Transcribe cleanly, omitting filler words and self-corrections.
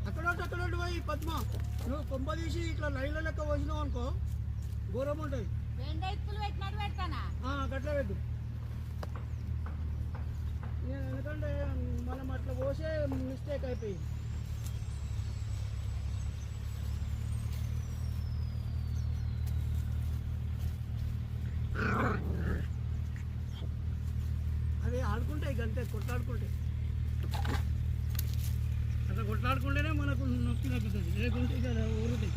అక్కడ పోయి పద్మ నువ్వు కొంప తీసి ఇట్లా లైన్ల లెక్క పోసినావు అనుకో ఘోరం ఉంటుంది. గట్ల పెట్టు. నేను ఎందుకంటే మనం అట్లా పోసే మిస్టేక్ అయిపోయింది. అవి ఆడుకుంటాయి గంటే కొట్లాడుకుంటాయి. అట్లా కొట్లాడుకుంటేనే మనకు నొప్పి తగ్గుతుంది, లేకుంటే ఇక్కడ ఊరుతాయి.